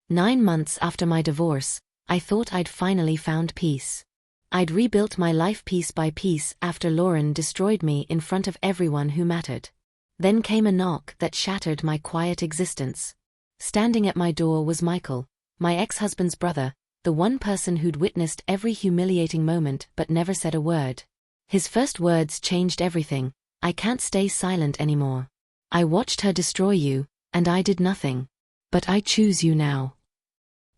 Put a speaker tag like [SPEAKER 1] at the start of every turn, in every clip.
[SPEAKER 1] 9 months after my divorce, I thought I'd finally found peace. I'd rebuilt my life piece by piece after Lauren destroyed me in front of everyone who mattered. Then came a knock that shattered my quiet existence. Standing at my door was Michael, my ex-husband's brother, the one person who'd witnessed every humiliating moment but never said a word. His first words changed everything. "I can't stay silent anymore. I watched her destroy you, and I did nothing. But I choose you now."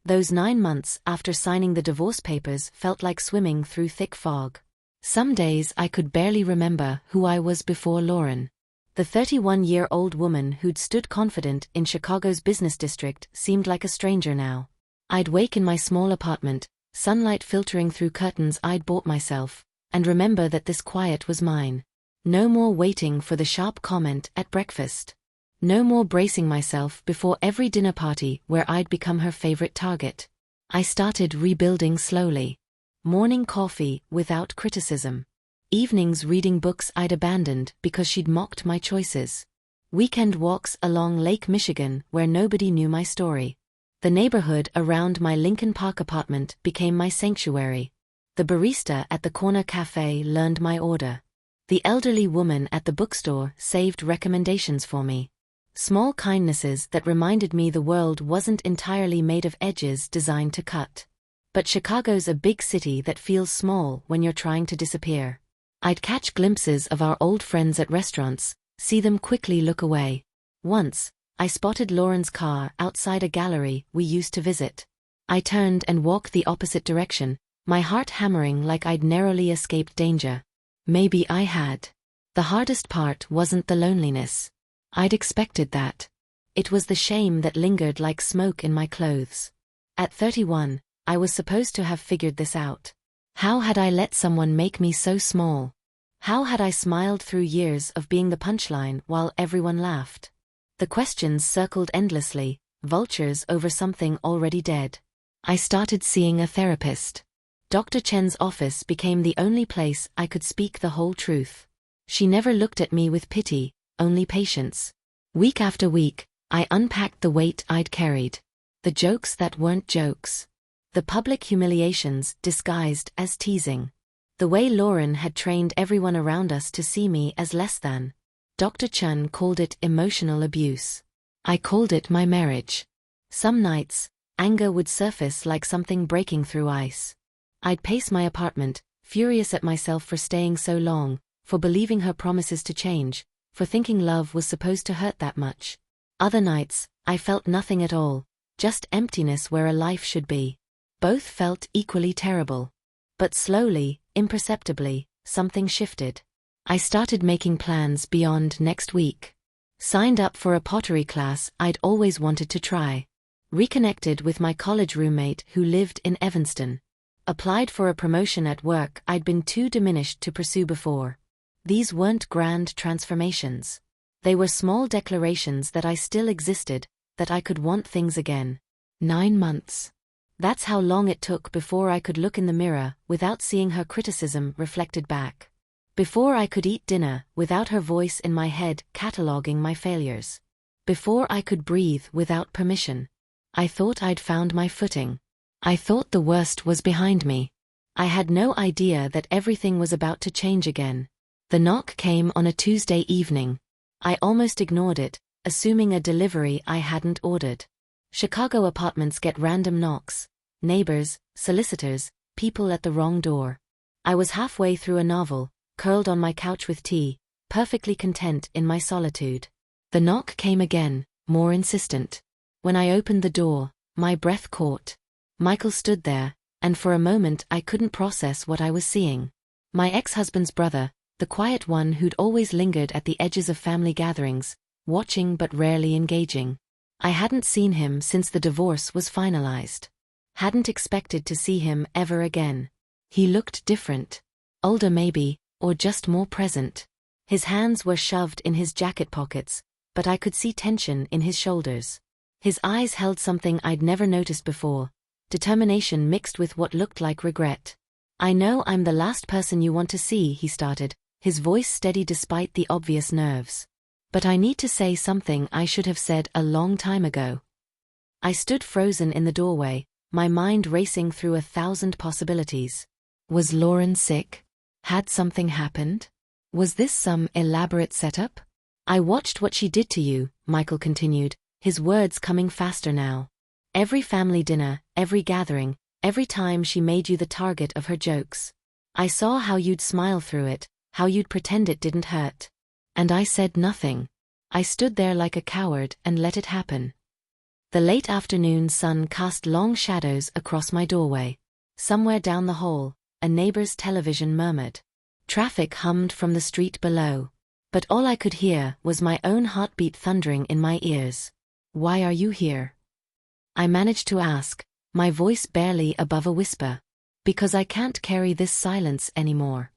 [SPEAKER 1] Those 9 months after signing the divorce papers felt like swimming through thick fog. Some days I could barely remember who I was before Lauren. The 31-year-old woman who'd stood confident in Chicago's business district seemed like a stranger now. I'd wake in my small apartment, sunlight filtering through curtains I'd bought myself, and remember that this quiet was mine. No more waiting for the sharp comment at breakfast. No more bracing myself before every dinner party where I'd become her favorite target. I started rebuilding slowly. Morning coffee without criticism. Evenings reading books I'd abandoned because she'd mocked my choices. Weekend walks along Lake Michigan where nobody knew my story. The neighborhood around my Lincoln Park apartment became my sanctuary. The barista at the corner cafe learned my order. The elderly woman at the bookstore saved recommendations for me. Small kindnesses that reminded me the world wasn't entirely made of edges designed to cut. But Chicago's a big city that feels small when you're trying to disappear. I'd catch glimpses of our old friends at restaurants, see them quickly look away. Once, I spotted Lauren's car outside a gallery we used to visit. I turned and walked the opposite direction, my heart hammering like I'd narrowly escaped danger. Maybe I had. The hardest part wasn't the loneliness. I'd expected that. It was the shame that lingered like smoke in my clothes. At 31, I was supposed to have figured this out. How had I let someone make me so small? How had I smiled through years of being the punchline while everyone laughed? The questions circled endlessly, vultures over something already dead. I started seeing a therapist. Dr. Chen's office became the only place I could speak the whole truth. She never looked at me with pity, only patience. Week after week, I unpacked the weight I'd carried. The jokes that weren't jokes. The public humiliations disguised as teasing. The way Lauren had trained everyone around us to see me as less than. Dr. Chen called it emotional abuse. I called it my marriage. Some nights, anger would surface like something breaking through ice. I'd pace my apartment, furious at myself for staying so long, for believing her promises to change, for thinking love was supposed to hurt that much. Other nights, I felt nothing at all, just emptiness where a life should be. Both felt equally terrible. But slowly, imperceptibly, something shifted. I started making plans beyond next week. Signed up for a pottery class I'd always wanted to try. Reconnected with my college roommate who lived in Evanston. Applied for a promotion at work I'd been too diminished to pursue before. These weren't grand transformations. They were small declarations that I still existed, that I could want things again. 9 months. That's how long it took before I could look in the mirror without seeing her criticism reflected back. Before I could eat dinner without her voice in my head cataloging my failures. Before I could breathe without permission. I thought I'd found my footing. I thought the worst was behind me. I had no idea that everything was about to change again. The knock came on a Tuesday evening. I almost ignored it, assuming a delivery I hadn't ordered. Chicago apartments get random knocks. Neighbors, solicitors, people at the wrong door. I was halfway through a novel, curled on my couch with tea, perfectly content in my solitude. The knock came again, more insistent. When I opened the door, my breath caught. Michael stood there, and for a moment I couldn't process what I was seeing. My ex-husband's brother, the quiet one who'd always lingered at the edges of family gatherings, watching but rarely engaging. I hadn't seen him since the divorce was finalized. Hadn't expected to see him ever again. He looked different. Older maybe, or just more present. His hands were shoved in his jacket pockets, but I could see tension in his shoulders. His eyes held something I'd never noticed before, determination mixed with what looked like regret. "I know I'm the last person you want to see," he started, his voice steady despite the obvious nerves. "But I need to say something I should have said a long time ago." I stood frozen in the doorway, my mind racing through 1,000 possibilities. Was Lauren sick? Had something happened? Was this some elaborate setup? I watched what she did to you, Michael continued, his words coming faster now. Every family dinner, every gathering, every time she made you the target of her jokes. I saw how you'd smile through it, how you'd pretend it didn't hurt. And I said nothing. I stood there like a coward and let it happen. The late afternoon sun cast long shadows across my doorway. Somewhere down the hall, a neighbor's television murmured. Traffic hummed from the street below. But all I could hear was my own heartbeat thundering in my ears. Why are you here? I managed to ask, my voice barely above a whisper. Because I can't carry this silence anymore.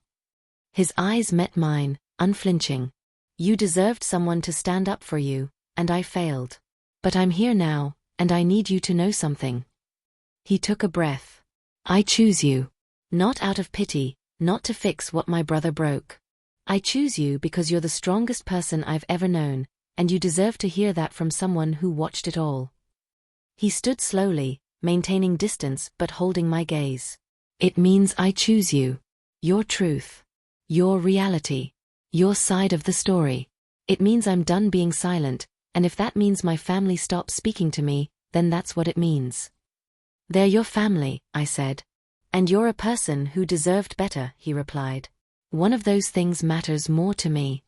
[SPEAKER 1] His eyes met mine, unflinching. You deserved someone to stand up for you, and I failed. But I'm here now, and I need you to know something. He took a breath. I choose you. Not out of pity, not to fix what my brother broke. I choose you because you're the strongest person I've ever known, and you deserve to hear that from someone who watched it all. He stood slowly, maintaining distance but holding my gaze. It means I choose you. Your truth. Your reality. Your side of the story. It means I'm done being silent, and if that means my family stops speaking to me, then that's what it means. They're your family, I said. And you're a person who deserved better, he replied. One of those things matters more to me.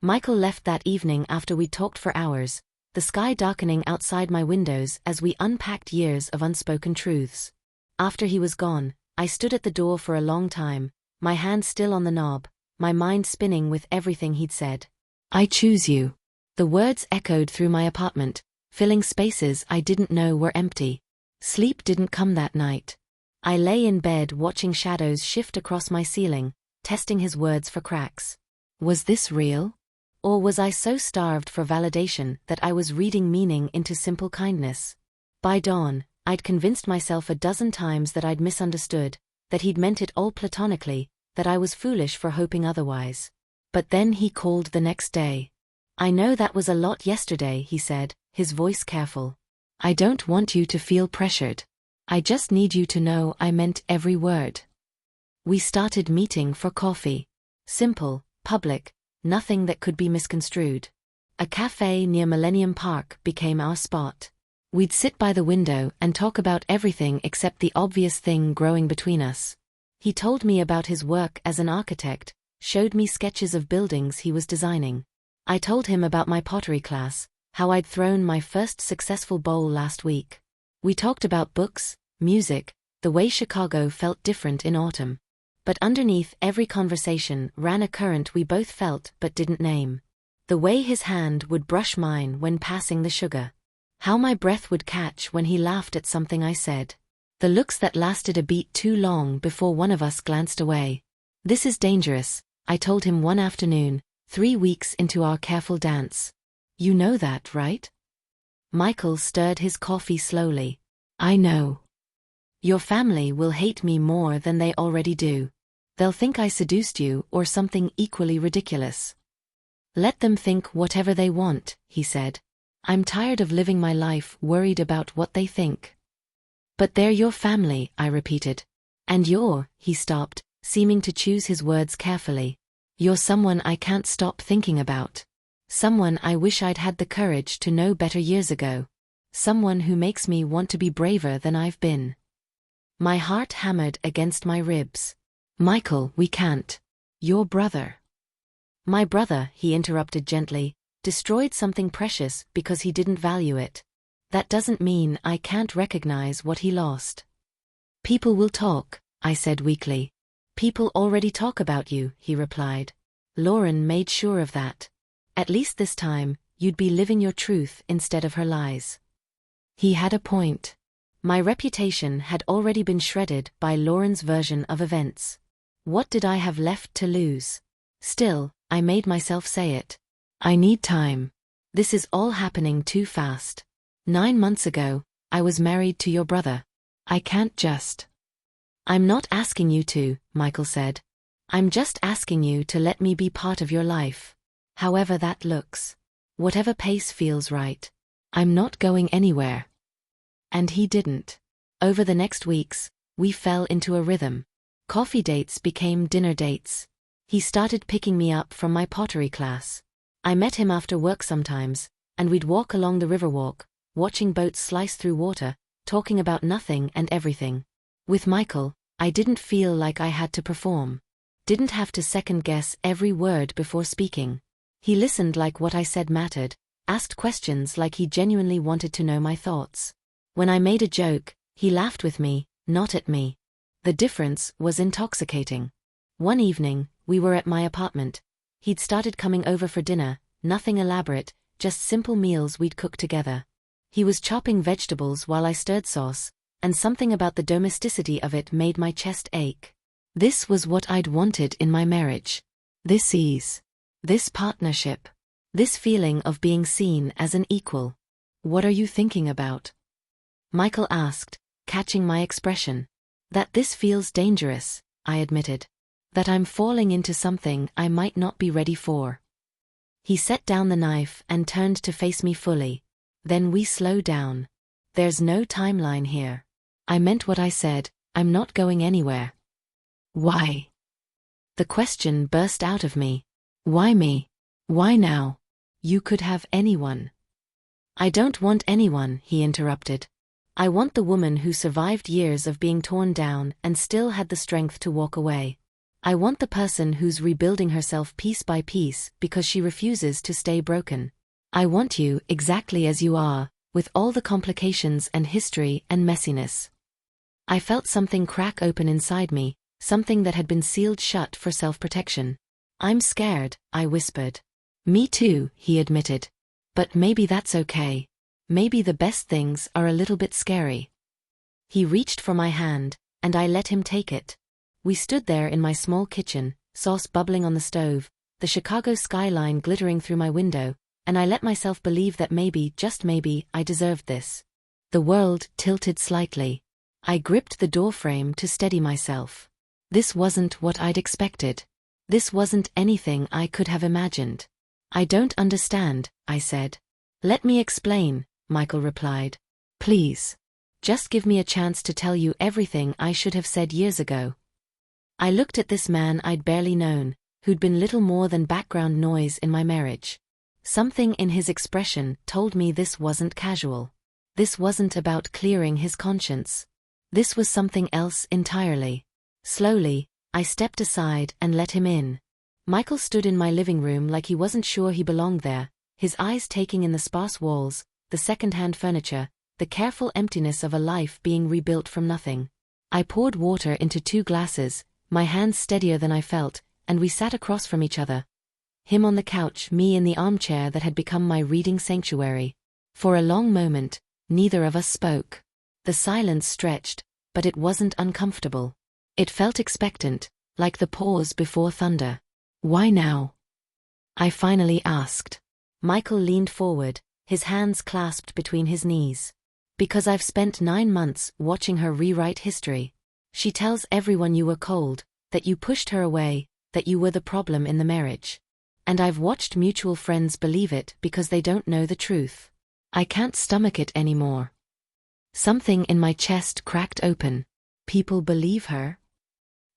[SPEAKER 1] Michael left that evening after we'd talked for hours, the sky darkening outside my windows as we unpacked years of unspoken truths. After he was gone, I stood at the door for a long time, my hand still on the knob, my mind spinning with everything he'd said. I choose you. The words echoed through my apartment, filling spaces I didn't know were empty. Sleep didn't come that night. I lay in bed watching shadows shift across my ceiling, testing his words for cracks. Was this real? Or was I so starved for validation that I was reading meaning into simple kindness? By dawn, I'd convinced myself a dozen times that I'd misunderstood, that he'd meant it all platonically, that I was foolish for hoping otherwise. But then he called the next day. I know that was a lot yesterday, he said, his voice careful. I don't want you to feel pressured. I just need you to know I meant every word. We started meeting for coffee. Simple, public, nothing that could be misconstrued. A cafe near Millennium Park became our spot. We'd sit by the window and talk about everything except the obvious thing growing between us. He told me about his work as an architect, showed me sketches of buildings he was designing. I told him about my pottery class, how I'd thrown my first successful bowl last week. We talked about books, music, the way Chicago felt different in autumn. But underneath every conversation ran a current we both felt but didn't name. The way his hand would brush mine when passing the sugar. How my breath would catch when he laughed at something I said. The looks that lasted a beat too long before one of us glanced away. This is dangerous, I told him one afternoon, 3 weeks into our careful dance. You know that, right? Michael stirred his coffee slowly. I know. Your family will hate me more than they already do. They'll think I seduced you or something equally ridiculous. Let them think whatever they want, he said. I'm tired of living my life worried about what they think. But they're your family, I repeated. And he stopped, seeming to choose his words carefully. You're someone I can't stop thinking about. Someone I wish I'd had the courage to know better years ago. Someone who makes me want to be braver than I've been. My heart hammered against my ribs. Michael, we can't. Your brother. My brother, he interrupted gently, destroyed something precious because he didn't value it. That doesn't mean I can't recognize what he lost. People will talk, I said weakly. People already talk about you, he replied. Lauren made sure of that. At least this time, you'd be living your truth instead of her lies. He had a point. My reputation had already been shredded by Lauren's version of events. What did I have left to lose? Still, I made myself say it. I need time. This is all happening too fast. 9 months ago, I was married to your brother. I can't just. I'm not asking you to, Michael said. I'm just asking you to let me be part of your life. However that looks. Whatever pace feels right. I'm not going anywhere. And he didn't. Over the next weeks, we fell into a rhythm. Coffee dates became dinner dates. He started picking me up from my pottery class. I met him after work sometimes, and we'd walk along the riverwalk, watching boats slice through water, talking about nothing and everything. With Michael, I didn't feel like I had to perform. Didn't have to second-guess every word before speaking. He listened like what I said mattered, asked questions like he genuinely wanted to know my thoughts. When I made a joke, he laughed with me, not at me. The difference was intoxicating. One evening, we were at my apartment. He'd started coming over for dinner, nothing elaborate, just simple meals we'd cook together. He was chopping vegetables while I stirred sauce, and something about the domesticity of it made my chest ache. This was what I'd wanted in my marriage. This ease. This partnership. This feeling of being seen as an equal. "What are you thinking about?" Michael asked, catching my expression. "That this feels dangerous," I admitted. "That I'm falling into something I might not be ready for." He set down the knife and turned to face me fully. "Then we slow down. There's no timeline here. I meant what I said, I'm not going anywhere." "Why?" The question burst out of me. "Why me? Why now? You could have anyone." "I don't want anyone," he interrupted. "I want the woman who survived years of being torn down and still had the strength to walk away. I want the person who's rebuilding herself piece by piece because she refuses to stay broken. I want you exactly as you are, with all the complications and history and messiness." I felt something crack open inside me, something that had been sealed shut for self-protection. "I'm scared," I whispered. "Me too," he admitted. "But maybe that's okay. Maybe the best things are a little bit scary." He reached for my hand, and I let him take it. We stood there in my small kitchen, sauce bubbling on the stove, the Chicago skyline glittering through my window, and I let myself believe that maybe, just maybe, I deserved this. The world tilted slightly. I gripped the doorframe to steady myself. This wasn't what I'd expected. This wasn't anything I could have imagined. "I don't understand," I said. "Let me explain," Michael replied. "Please. Just give me a chance to tell you everything I should have said years ago." I looked at this man I'd barely known, who'd been little more than background noise in my marriage. Something in his expression told me this wasn't casual. This wasn't about clearing his conscience. This was something else entirely. Slowly, I stepped aside and let him in. Michael stood in my living room like he wasn't sure he belonged there, his eyes taking in the sparse walls, the second-hand furniture, the careful emptiness of a life being rebuilt from nothing. I poured water into 2 glasses, my hands steadier than I felt, and we sat across from each other. Him on the couch, me in the armchair that had become my reading sanctuary. For a long moment, neither of us spoke. The silence stretched, but it wasn't uncomfortable. It felt expectant, like the pause before thunder. "Why now?" I finally asked. Michael leaned forward, his hands clasped between his knees. "Because I've spent 9 months watching her rewrite history. She tells everyone you were cold, that you pushed her away, that you were the problem in the marriage. And I've watched mutual friends believe it because they don't know the truth. I can't stomach it anymore." Something in my chest cracked open. "People believe her?"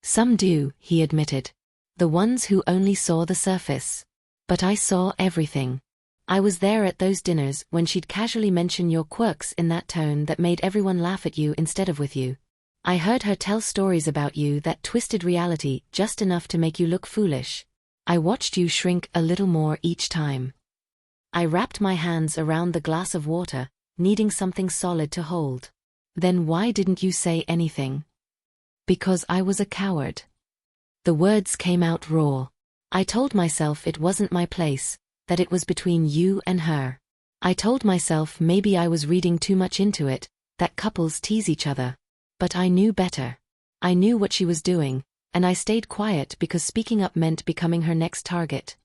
[SPEAKER 1] "Some do," he admitted. "The ones who only saw the surface. But I saw everything. I was there at those dinners when she'd casually mention your quirks in that tone that made everyone laugh at you instead of with you. I heard her tell stories about you that twisted reality just enough to make you look foolish. I watched you shrink a little more each time." I wrapped my hands around the glass of water, needing something solid to hold. "Then why didn't you say anything?" "Because I was a coward." The words came out raw. I told myself it wasn't my place, that it was between you and her. I told myself maybe I was reading too much into it, that couples tease each other. But I knew better. I knew what she was doing, and I stayed quiet because speaking up meant becoming her next target.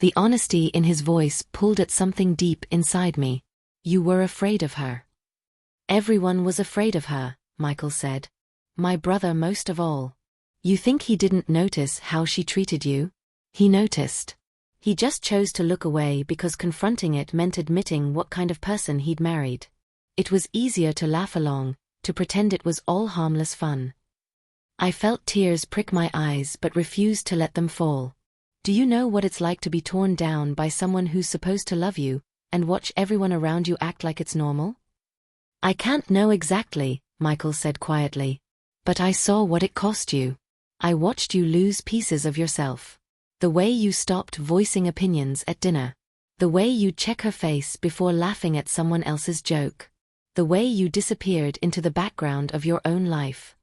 [SPEAKER 1] The honesty in his voice pulled at something deep inside me. "You were afraid of her." "Everyone was afraid of her," Michael said. "My brother most of all." "You think he didn't notice how she treated you?" "He noticed. He just chose to look away because confronting it meant admitting what kind of person he'd married." It was easier to laugh along, to pretend it was all harmless fun. I felt tears prick my eyes but refused to let them fall. Do you know what it's like to be torn down by someone who's supposed to love you, and watch everyone around you act like it's normal? I can't know exactly, Michael said quietly. But I saw what it cost you. I watched you lose pieces of yourself. The way you stopped voicing opinions at dinner. The way you check her face before laughing at someone else's joke. The way you disappeared into the background of your own life.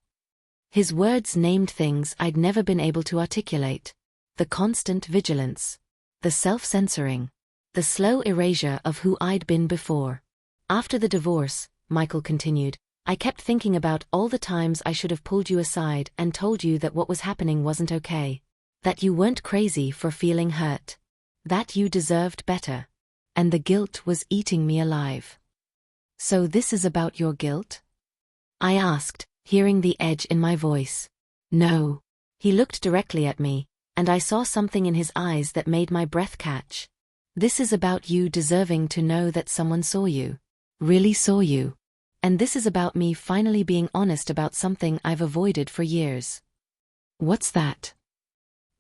[SPEAKER 1] His words named things I'd never been able to articulate. The constant vigilance. The self-censoring. The slow erasure of who I'd been before. After the divorce, Michael continued, I kept thinking about all the times I should have pulled you aside and told you that what was happening wasn't okay. That you weren't crazy for feeling hurt. That you deserved better. And the guilt was eating me alive. So this is about your guilt? I asked, hearing the edge in my voice. No. He looked directly at me, and I saw something in his eyes that made my breath catch. This is about you deserving to know that someone saw you. Really saw you. And this is about me finally being honest about something I've avoided for years. What's that?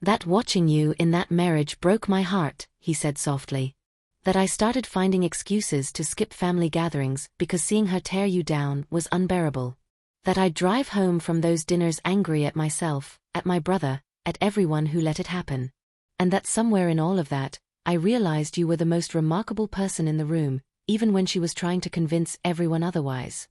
[SPEAKER 1] That watching you in that marriage broke my heart, he said softly. That I started finding excuses to skip family gatherings because seeing her tear you down was unbearable. That I'd drive home from those dinners angry at myself, at my brother, at everyone who let it happen. And that somewhere in all of that, I realized you were the most remarkable person in the room, even when she was trying to convince everyone otherwise.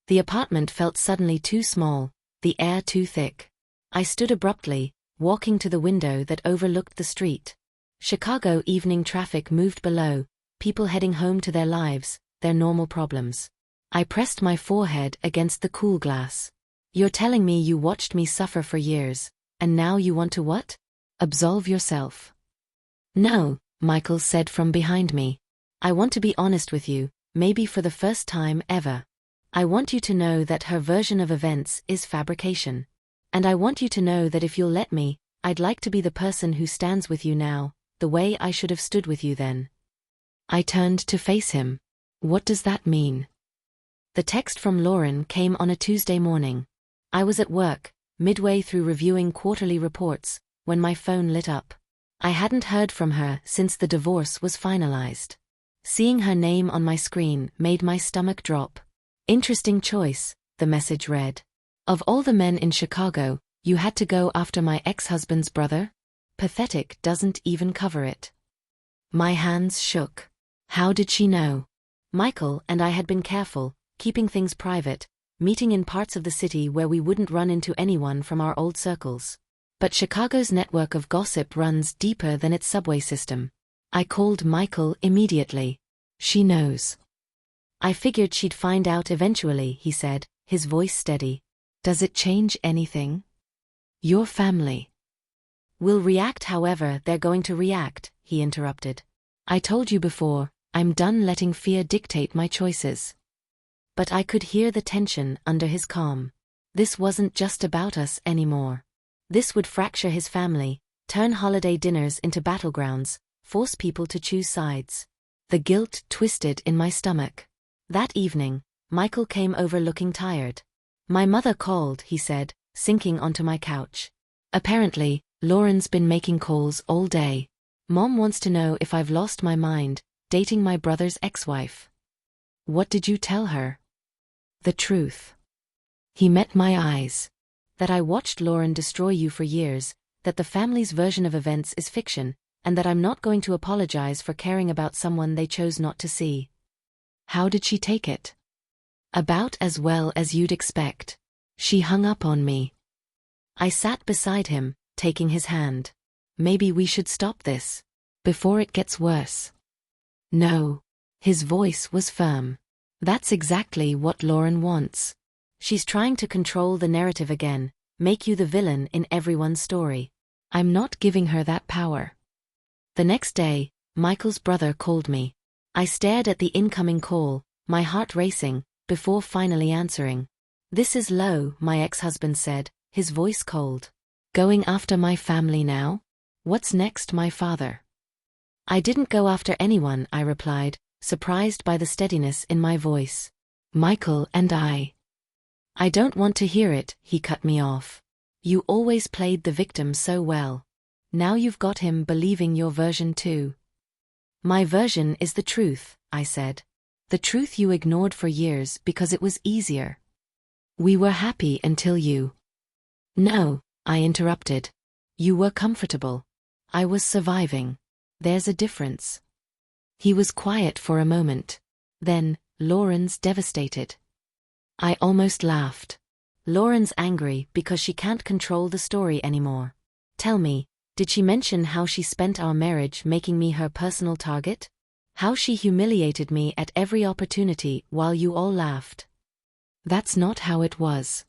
[SPEAKER 1] The apartment felt suddenly too small, the air too thick. I stood abruptly, walking to the window that overlooked the street. Chicago evening traffic moved below, people heading home to their lives, their normal problems. I pressed my forehead against the cool glass. You're telling me you watched me suffer for years, and now you want to what? Absolve yourself? No, Michael said from behind me. I want to be honest with you, maybe for the first time ever. I want you to know that her version of events is fabrication. And I want you to know that if you'll let me, I'd like to be the person who stands with you now, the way I should have stood with you then. I turned to face him. What does that mean? The text from Lauren came on a Tuesday morning. I was at work, midway through reviewing quarterly reports, when my phone lit up. I hadn't heard from her since the divorce was finalized. Seeing her name on my screen made my stomach drop. Interesting choice, the message read. Of all the men in Chicago, you had to go after my ex-husband's brother? Pathetic doesn't even cover it. My hands shook. How did she know? Michael and I had been careful, keeping things private, meeting in parts of the city where we wouldn't run into anyone from our old circles. But Chicago's network of gossip runs deeper than its subway system. I called Michael immediately. She knows. I figured she'd find out eventually, he said, his voice steady. Does it change anything? Your family will react however they're going to react, he interrupted. I told you before, I'm done letting fear dictate my choices. But I could hear the tension under his calm. This wasn't just about us anymore. This would fracture his family, turn holiday dinners into battlegrounds, force people to choose sides. The guilt twisted in my stomach. That evening, Michael came over looking tired. My mother called, he said, sinking onto my couch. Apparently, Lauren's been making calls all day. Mom wants to know if I've lost my mind, dating my brother's ex-wife. What did you tell her? The truth. He met my eyes. That I watched Lauren destroy you for years, that the family's version of events is fiction, and that I'm not going to apologize for caring about someone they chose not to see. How did she take it? About as well as you'd expect. She hung up on me. I sat beside him, taking his hand. Maybe we should stop this. Before it gets worse. No. His voice was firm. That's exactly what Lauren wants. She's trying to control the narrative again, make you the villain in everyone's story. I'm not giving her that power. The next day, Michael's brother called me. I stared at the incoming call, my heart racing, before finally answering. This is Lo, my ex-husband said, his voice cold. Going after my family now? What's next, my father? I didn't go after anyone, I replied, surprised by the steadiness in my voice. Michael and I don't want to hear it, he cut me off. You always played the victim so well. Now you've got him believing your version too. My version is the truth, I said. The truth you ignored for years because it was easier. We were happy until you. No, I interrupted. You were comfortable. I was surviving. There's a difference. He was quiet for a moment. Then, Lauren's devastated. I almost laughed. Lauren's angry because she can't control the story anymore. Tell me, did she mention how she spent our marriage making me her personal target? How she humiliated me at every opportunity while you all laughed? That's not how it was.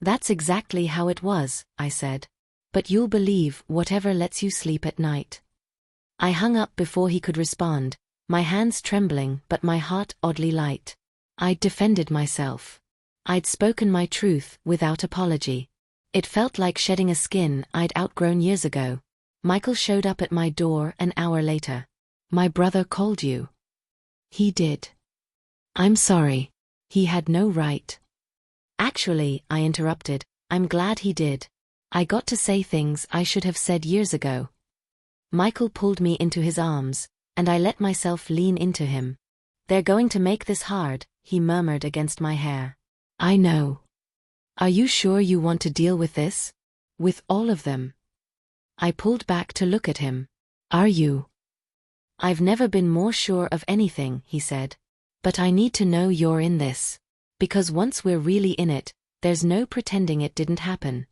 [SPEAKER 1] That's exactly how it was, I said. But you'll believe whatever lets you sleep at night. I hung up before he could respond, my hands trembling but my heart oddly light. I'd defended myself. I'd spoken my truth without apology. It felt like shedding a skin I'd outgrown years ago. Michael showed up at my door an hour later. My brother called you. He did. I'm sorry. He had no right. Actually, I interrupted, I'm glad he did. I got to say things I should have said years ago. Michael pulled me into his arms, and I let myself lean into him. They're going to make this hard, he murmured against my hair. I know. Are you sure you want to deal with this? With all of them? I pulled back to look at him. Are you? I've never been more sure of anything, he said. But I need to know you're in this. Because once we're really in it, there's no pretending it didn't happen.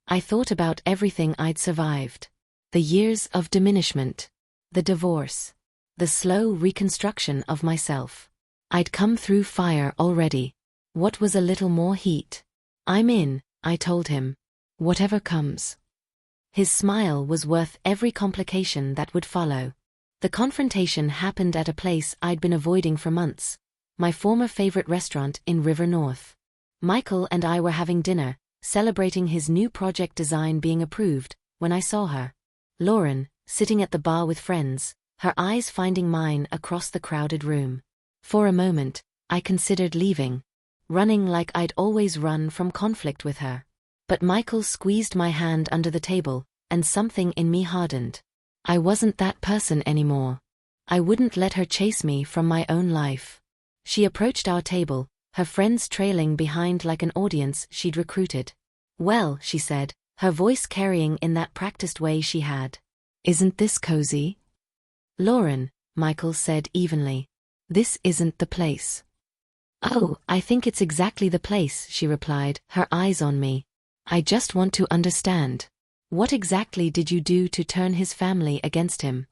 [SPEAKER 1] I thought about everything I'd survived. The years of diminishment. The divorce. The slow reconstruction of myself. I'd come through fire already. What was a little more heat? I'm in, I told him. Whatever comes. His smile was worth every complication that would follow. The confrontation happened at a place I'd been avoiding for months. My former favorite restaurant in River North. Michael and I were having dinner, celebrating his new project design being approved, when I saw her. Lauren, sitting at the bar with friends, her eyes finding mine across the crowded room. For a moment, I considered leaving. Running like I'd always run from conflict with her. But Michael squeezed my hand under the table, and something in me hardened. I wasn't that person anymore. I wouldn't let her chase me from my own life. She approached our table, her friends trailing behind like an audience she'd recruited. Well, she said, her voice carrying in that practiced way she had. Isn't this cozy? Lauren, Michael said evenly. This isn't the place. Oh, I think it's exactly the place, she replied, her eyes on me. I just want to understand. What exactly did you do to turn his family against him?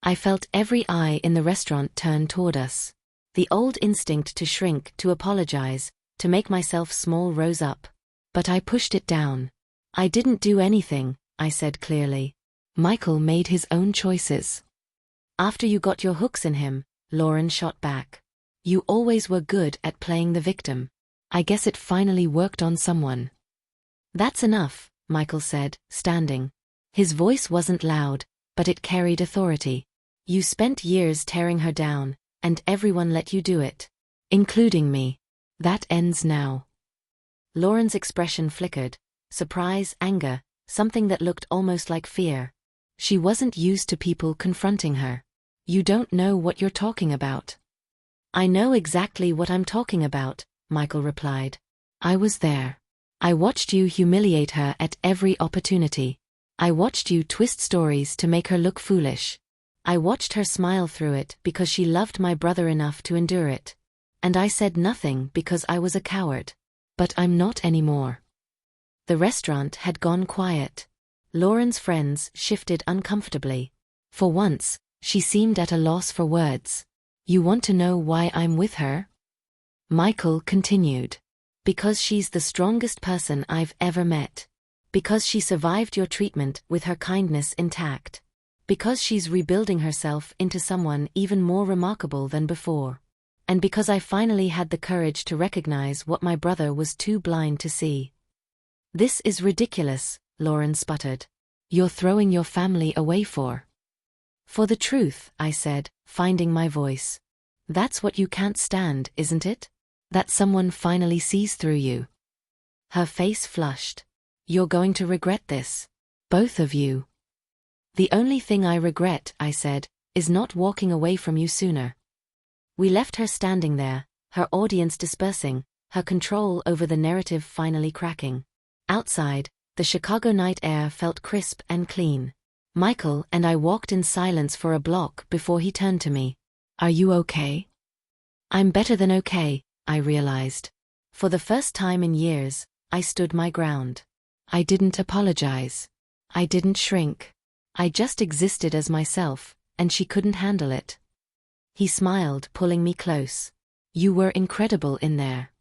[SPEAKER 1] I felt every eye in the restaurant turn toward us. The old instinct to shrink, to apologize, to make myself small rose up. But I pushed it down. I didn't do anything, I said clearly. Michael made his own choices. After you got your hooks in him, Lauren shot back. You always were good at playing the victim. I guess it finally worked on someone. That's enough, Michael said, standing. His voice wasn't loud, but it carried authority. You spent years tearing her down, and everyone let you do it. Including me. That ends now. Lauren's expression flickered. Surprise, anger, something that looked almost like fear. She wasn't used to people confronting her. You don't know what you're talking about. I know exactly what I'm talking about, Michael replied. I was there. I watched you humiliate her at every opportunity. I watched you twist stories to make her look foolish. I watched her smile through it because she loved my brother enough to endure it. And I said nothing because I was a coward. But I'm not anymore. The restaurant had gone quiet. Lauren's friends shifted uncomfortably. For once, she seemed at a loss for words. You want to know why I'm with her? Michael continued. Because she's the strongest person I've ever met. Because she survived your treatment with her kindness intact. Because she's rebuilding herself into someone even more remarkable than before. And because I finally had the courage to recognize what my brother was too blind to see. This is ridiculous, Lauren sputtered. You're throwing your family away for the truth, I said, finding my voice. That's what you can't stand, isn't it? That someone finally sees through you. Her face flushed. You're going to regret this. Both of you. The only thing I regret, I said, is not walking away from you sooner. We left her standing there, her audience dispersing, her control over the narrative finally cracking. Outside, the Chicago night air felt crisp and clean. Michael and I walked in silence for a block before he turned to me. Are you okay? I'm better than okay, I realized. For the first time in years, I stood my ground. I didn't apologize. I didn't shrink. I just existed as myself, and she couldn't handle it. He smiled, pulling me close. You were incredible in there.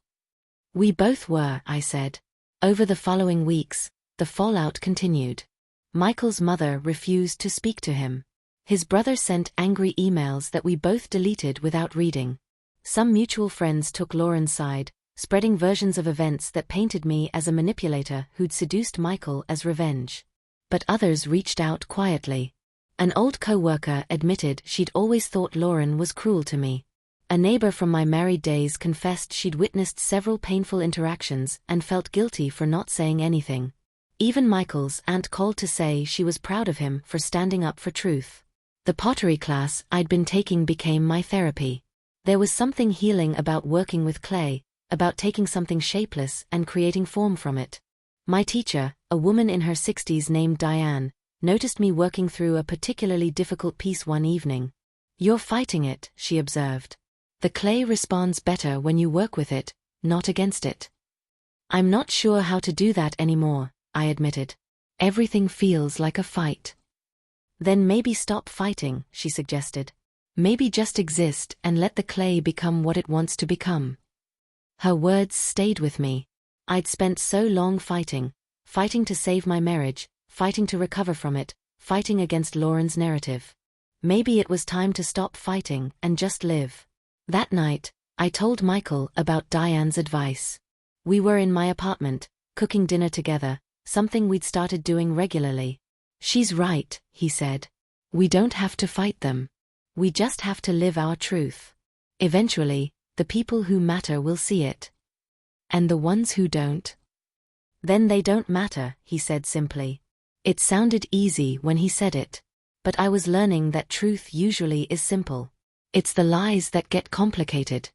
[SPEAKER 1] We both were, I said. Over the following weeks, the fallout continued. Michael's mother refused to speak to him. His brother sent angry emails that we both deleted without reading. Some mutual friends took Lauren's side, spreading versions of events that painted me as a manipulator who'd seduced Michael as revenge. But others reached out quietly. An old co-worker admitted she'd always thought Lauren was cruel to me. A neighbor from my married days confessed she'd witnessed several painful interactions and felt guilty for not saying anything. Even Michael's aunt called to say she was proud of him for standing up for truth. The pottery class I'd been taking became my therapy. There was something healing about working with clay, about taking something shapeless and creating form from it. My teacher, a woman in her 60s named Diane, noticed me working through a particularly difficult piece one evening. You're fighting it, she observed. The clay responds better when you work with it, not against it. I'm not sure how to do that anymore, I admitted. Everything feels like a fight. Then maybe stop fighting, she suggested. Maybe just exist and let the clay become what it wants to become. Her words stayed with me. I'd spent so long fighting to save my marriage, fighting to recover from it, fighting against Lauren's narrative. Maybe it was time to stop fighting and just live. That night, I told Michael about Diane's advice. We were in my apartment, cooking dinner together, something we'd started doing regularly. She's right, he said. We don't have to fight them. We just have to live our truth. Eventually, the people who matter will see it. And the ones who don't? Then they don't matter, he said simply. It sounded easy when he said it. But I was learning that truth usually is simple. It's the lies that get complicated.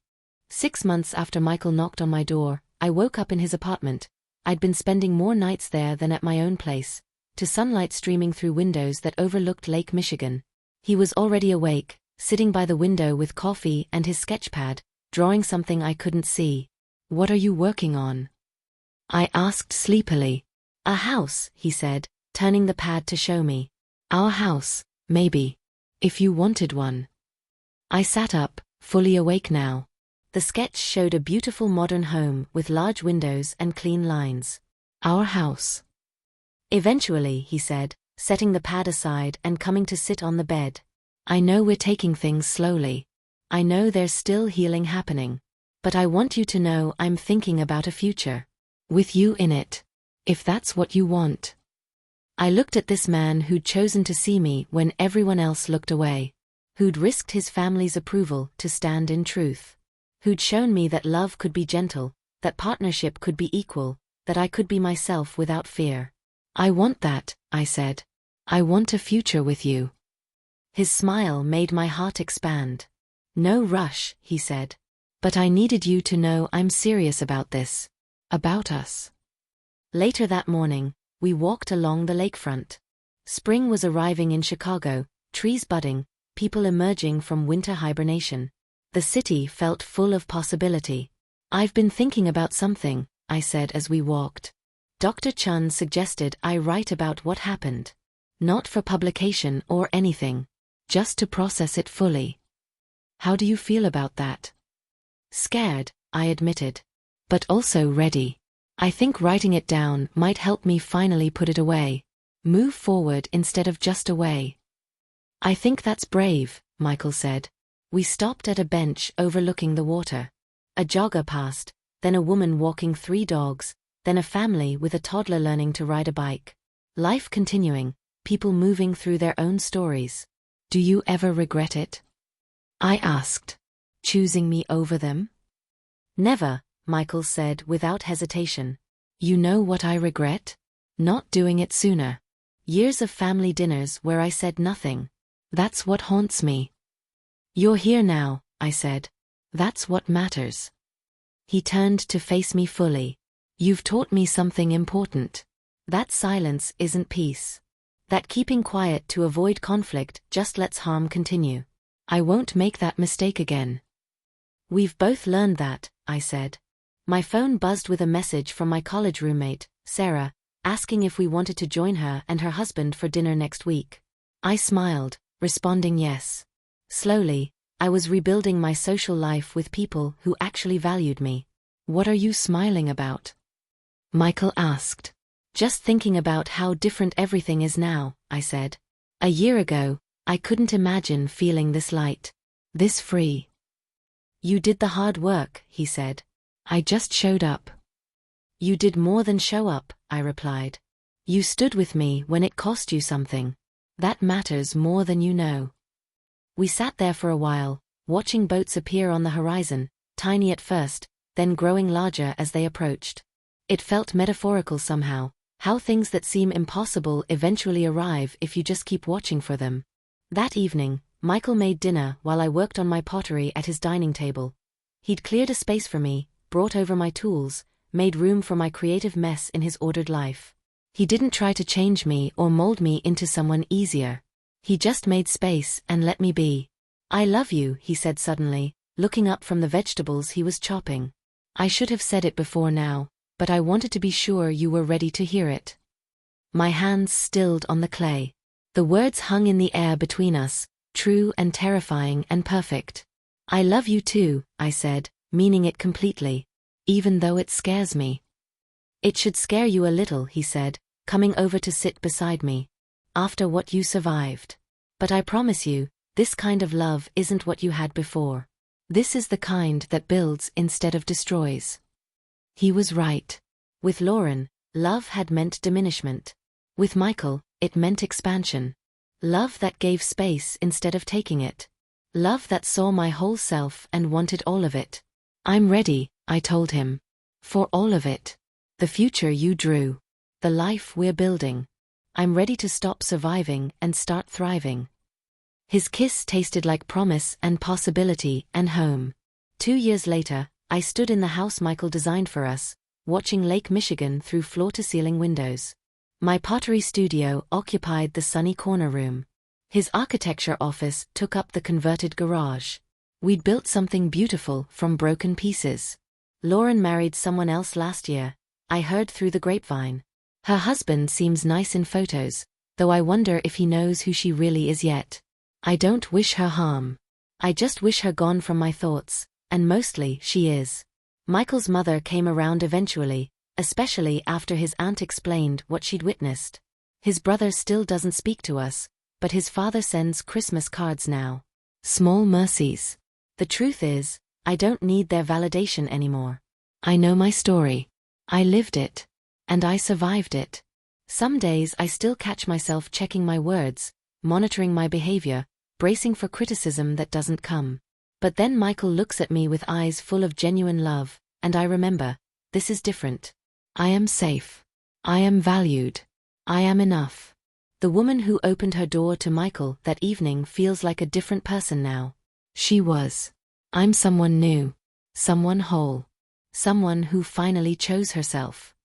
[SPEAKER 1] 6 months after Michael knocked on my door, I woke up in his apartment. I'd been spending more nights there than at my own place, to sunlight streaming through windows that overlooked Lake Michigan. He was already awake, sitting by the window with coffee and his sketchpad, drawing something I couldn't see. What are you working on? I asked sleepily. A house, he said, turning the pad to show me. Our house, maybe. If you wanted one. I sat up, fully awake now. The sketch showed a beautiful modern home with large windows and clean lines. Our house. Eventually, he said, setting the pad aside and coming to sit on the bed. I know we're taking things slowly. I know there's still healing happening. But I want you to know I'm thinking about a future. With you in it. If that's what you want. I looked at this man who'd chosen to see me when everyone else looked away. Who'd risked his family's approval to stand in truth. Who'd shown me that love could be gentle, that partnership could be equal, that I could be myself without fear. I want that, I said. I want a future with you. His smile made my heart expand. No rush, he said. But I needed you to know I'm serious about this. About us. Later that morning, we walked along the lakefront. Spring was arriving in Chicago, trees budding, people emerging from winter hibernation. The city felt full of possibility. I've been thinking about something, I said as we walked. Dr. Chun suggested I write about what happened. Not for publication or anything. Just to process it fully. How do you feel about that? Scared, I admitted. But also ready. I think writing it down might help me finally put it away. Move forward instead of just away. I think that's brave, Michael said. We stopped at a bench overlooking the water. A jogger passed, then a woman walking 3 dogs, then a family with a toddler learning to ride a bike. Life continuing, people moving through their own stories. Do you ever regret it? I asked. Choosing me over them? Never, Michael said without hesitation. You know what I regret? Not doing it sooner. Years of family dinners where I said nothing. That's what haunts me. You're here now, I said. That's what matters. He turned to face me fully. You've taught me something important. That silence isn't peace. That keeping quiet to avoid conflict just lets harm continue. I won't make that mistake again. We've both learned that, I said. My phone buzzed with a message from my college roommate, Sarah, asking if we wanted to join her and her husband for dinner next week. I smiled, responding yes. Slowly, I was rebuilding my social life with people who actually valued me. What are you smiling about? Michael asked. Just thinking about how different everything is now, I said. A year ago, I couldn't imagine feeling this light. This free. You did the hard work, he said. I just showed up. You did more than show up, I replied. You stood with me when it cost you something. That matters more than you know. We sat there for a while, watching boats appear on the horizon, tiny at first, then growing larger as they approached. It felt metaphorical somehow, how things that seem impossible eventually arrive if you just keep watching for them. That evening, Michael made dinner while I worked on my pottery at his dining table. He'd cleared a space for me, brought over my tools, made room for my creative mess in his ordered life. He didn't try to change me or mold me into someone easier. He just made space and let me be. I love you, he said suddenly, looking up from the vegetables he was chopping. I should have said it before now, but I wanted to be sure you were ready to hear it. My hands stilled on the clay. The words hung in the air between us, true and terrifying and perfect. I love you too, I said, meaning it completely, even though it scares me. It should scare you a little, he said, coming over to sit beside me. After what you survived. But I promise you, this kind of love isn't what you had before. This is the kind that builds instead of destroys. He was right. With Lauren, love had meant diminishment. With Michael, it meant expansion. Love that gave space instead of taking it. Love that saw my whole self and wanted all of it. I'm ready, I told him. For all of it. The future you drew. The life we're building. I'm ready to stop surviving and start thriving. His kiss tasted like promise and possibility and home. 2 years later, I stood in the house Michael designed for us, watching Lake Michigan through floor-to-ceiling windows. My pottery studio occupied the sunny corner room. His architecture office took up the converted garage. We'd built something beautiful from broken pieces. Lauren married someone else last year, I heard through the grapevine. Her husband seems nice in photos, though I wonder if he knows who she really is yet. I don't wish her harm. I just wish her gone from my thoughts, and mostly she is. Michael's mother came around eventually, especially after his aunt explained what she'd witnessed. His brother still doesn't speak to us, but his father sends Christmas cards now. Small mercies. The truth is, I don't need their validation anymore. I know my story. I lived it. And I survived it. Some days I still catch myself checking my words, monitoring my behavior, bracing for criticism that doesn't come. But then Michael looks at me with eyes full of genuine love, and I remember, this is different. I am safe. I am valued. I am enough. The woman who opened her door to Michael that evening feels like a different person now. She was. I'm someone new. Someone whole. Someone who finally chose herself.